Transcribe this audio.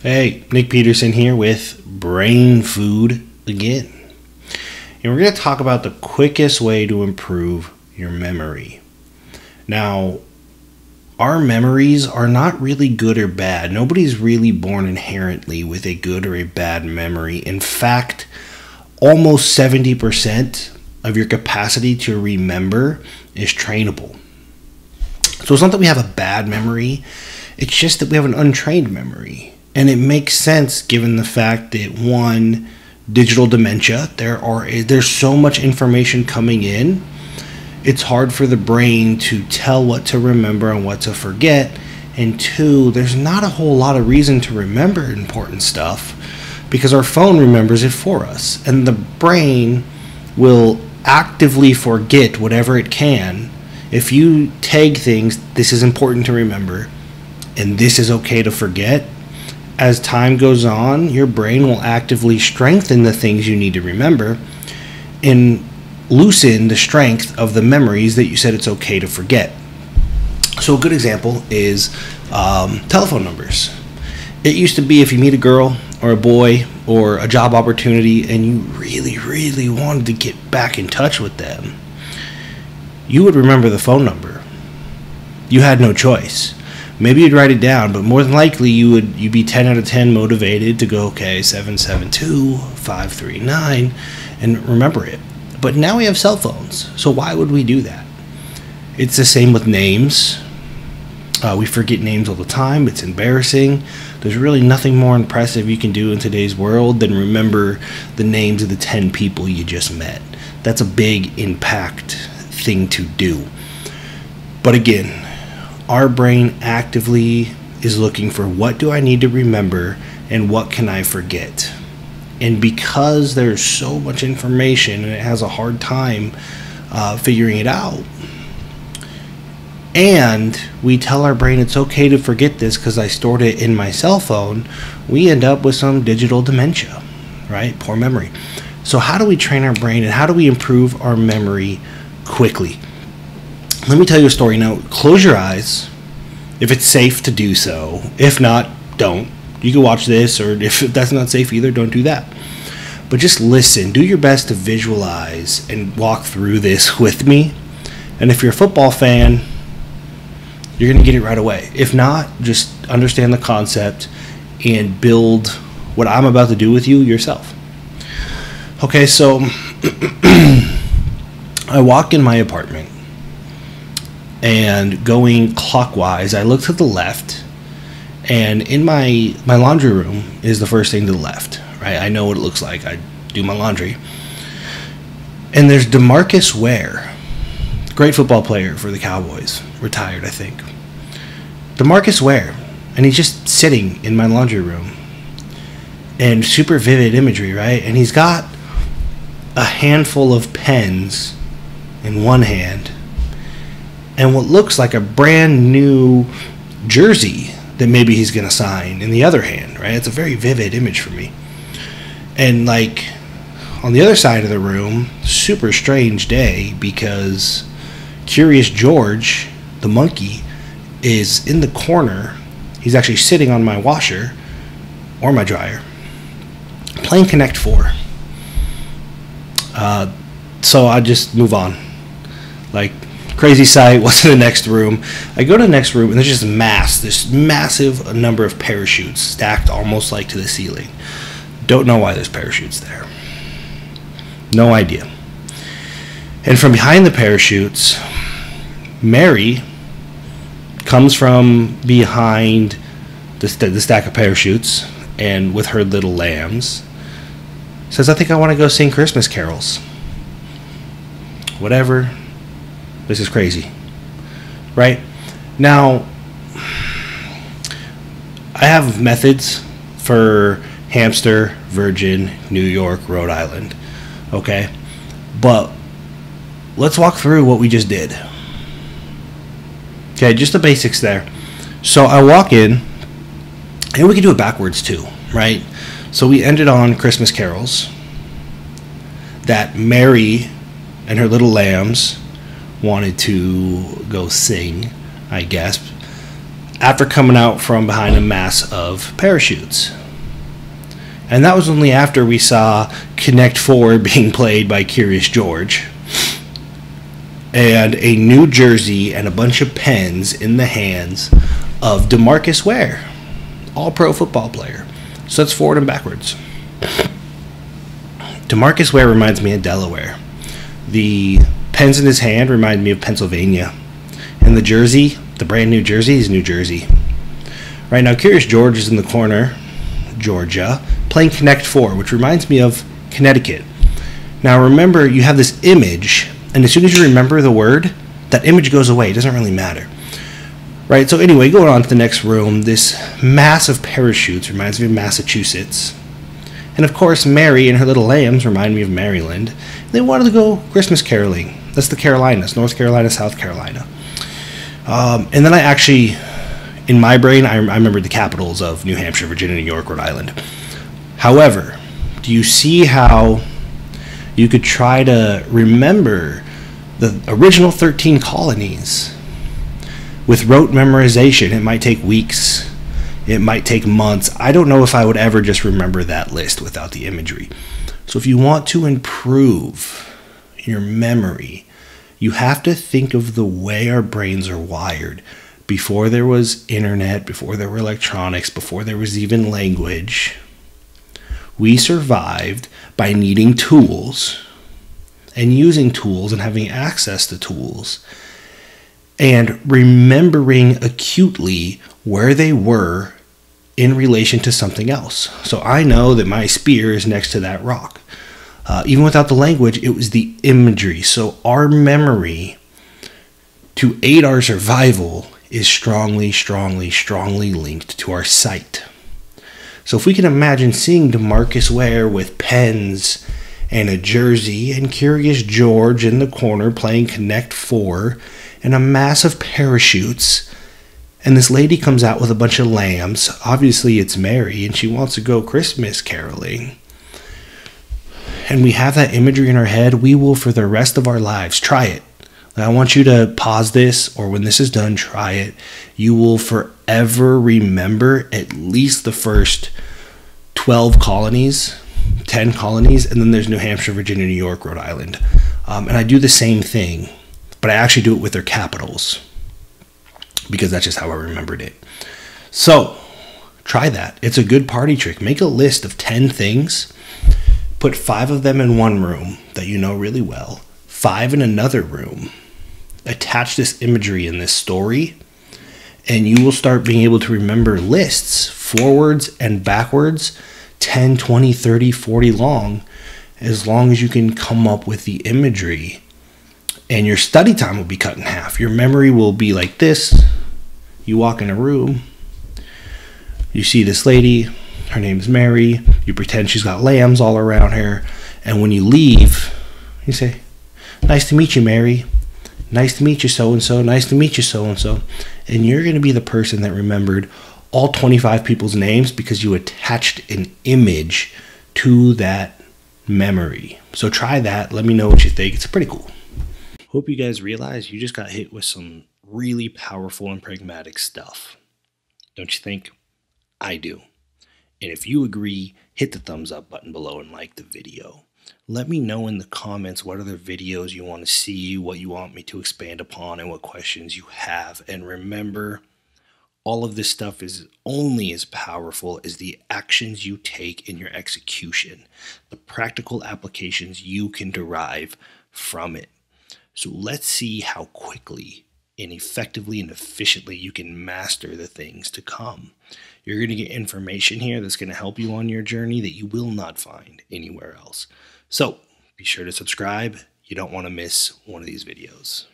Hey, Nic Peterson here with Brain Food again. And we're going to talk about the quickest way to improve your memory. Now, our memories are not really good or bad. Nobody's really born inherently with a good or a bad memory. In fact, almost 70% of your capacity to remember is trainable. So it's not that we have a bad memory, it's just that we have an untrained memory. And it makes sense given the fact that, one, digital dementia, there's so much information coming in, it's hard for the brain to tell what to remember and what to forget. And two, there's not a whole lot of reason to remember important stuff because our phone remembers it for us. And the brain will actively forget whatever it can. If you tag things, this is important to remember, and this is okay to forget, as time goes on, your brain will actively strengthen the things you need to remember and loosen the strength of the memories that you said it's okay to forget. So a good example is telephone numbers. It used to be if you meet a girl or a boy or a job opportunity and you really, really wanted to get back in touch with them, you would remember the phone number. You had no choice. Maybe you'd write it down, but more than likely you'd be 10 out of 10 motivated to go, okay, 772-539, and remember it. But now we have cell phones, so why would we do that? It's the same with names. We forget names all the time. It's embarrassing. There's really nothing more impressive you can do in today's world than remember the names of the 10 people you just met. That's a big impact thing to do. But again, our brain actively is looking for what do I need to remember and what can I forget. And because there's so much information and it has a hard time figuring it out, and we tell our brain it's okay to forget this because I stored it in my cell phone, we end up with some digital dementia, right? Poor memory. So how do we train our brain and how do we improve our memory quickly? Let me tell you a story. Now, close your eyes if it's safe to do so. If not, don't. You can watch this, or if that's not safe either, don't do that. But just listen. Do your best to visualize and walk through this with me. And if you're a football fan, you're going to get it right away. If not, just understand the concept and build what I'm about to do with you yourself. Okay, so I walk in my apartment. And going clockwise, I look to the left, and in my laundry room is the first thing to the left, right? I know what it looks like. I do my laundry. And there's DeMarcus Ware, great football player for the Cowboys, retired, I think. DeMarcus Ware, and he's just sitting in my laundry room. And super vivid imagery, right? And he's got a handful of pens in one hand and what looks like a brand new jersey that maybe he's going to sign in the other hand, right? It's a very vivid image for me. And like on the other side of the room, super strange day because Curious George, the monkey, is in the corner. He's actually sitting on my washer or my dryer playing Connect 4. So I just move on. Like, crazy sight. What's in the next room? I go to the next room, and there's just this massive number of parachutes stacked almost like to the ceiling. Don't know why there's parachutes there. No idea. And from behind the parachutes, Mary comes from behind the stack of parachutes, and with her little lambs, says, I think I want to go sing Christmas carols. Whatever. This is crazy, right? Now, I have methods for hamster, Virgin, New York, Rhode Island, okay? But let's walk through what we just did. Okay, just the basics there. So I walk in, and we can do it backwards too, right? So we ended on Christmas carols that Mary and her little lambs wanted to go sing, I guess. after coming out from behind a mass of parachutes. And that was only after we saw Connect 4 being played by Curious George, and a new jersey and a bunch of pens in the hands of DeMarcus Ware, all-pro football player. So that's forward and backwards. DeMarcus Ware reminds me of Delaware. The pens in his hand remind me of Pennsylvania. And the jersey, the brand new jersey, is New Jersey. Right now, Curious George is in the corner, Georgia, playing Connect 4, which reminds me of Connecticut. Now remember, you have this image, and as soon as you remember the word, that image goes away. It doesn't really matter. Right, so anyway, going on to the next room, this mass of parachutes reminds me of Massachusetts. And of course, Mary and her little lambs remind me of Maryland. They wanted to go Christmas caroling. That's the Carolinas, North Carolina, South Carolina. And then I actually, in my brain, I remembered the capitals of New Hampshire, Virginia, New York, Rhode Island. However, do you see how you could try to remember the original 13 colonies? With rote memorization, it might take weeks. It might take months. I don't know if I would ever just remember that list without the imagery. So if you want to improve your memory, you have to think of the way our brains are wired. Before there was internet, before there were electronics, before there was even language, we survived by needing tools and using tools and having access to tools and remembering acutely where they were in relation to something else. So I know that my spear is next to that rock. Even without the language, it was the imagery. So our memory, to aid our survival, is strongly, strongly, strongly linked to our sight. So if we can imagine seeing DeMarcus Ware with pens and a jersey and Curious George in the corner playing Connect 4 and a mass of parachutes, and this lady comes out with a bunch of lambs. Obviously it's Mary and she wants to go Christmas caroling. And we have that imagery in our head, we will for the rest of our lives try it. I want you to pause this, or when this is done, try it. You will forever remember at least the first 12 colonies, 10 colonies, and then there's New Hampshire, Virginia, New York, Rhode Island. And I do the same thing, but I actually do it with their capitals because that's just how I remembered it. So try that. It's a good party trick. Make a list of 10 things. Put 5 of them in one room that you know really well, 5 in another room. Attach this imagery in this story, and you will start being able to remember lists forwards and backwards, 10, 20, 30, 40 long as you can come up with the imagery. And your study time will be cut in half. Your memory will be like this. You walk in a room, you see this lady, her name is Mary, you pretend she's got lambs all around her, and when you leave, you say, "Nice to meet you, Mary. Nice to meet you, so-and-so. Nice to meet you, so-and-so." And you're going to be the person that remembered all 25 people's names because you attached an image to that memory. So try that. Let me know what you think. It's pretty cool. Hope you guys realize you just got hit with some really powerful and pragmatic stuff. Don't you think? I do. And if you agree, hit the thumbs up button below and like the video. Let me know in the comments what other videos you want to see, what you want me to expand upon, and what questions you have. And remember, all of this stuff is only as powerful as the actions you take in your execution, the practical applications you can derive from it. So let's see how quickly and effectively and efficiently you can master the things to come. You're going to get information here that's going to help you on your journey that you will not find anywhere else. So be sure to subscribe. You don't want to miss one of these videos.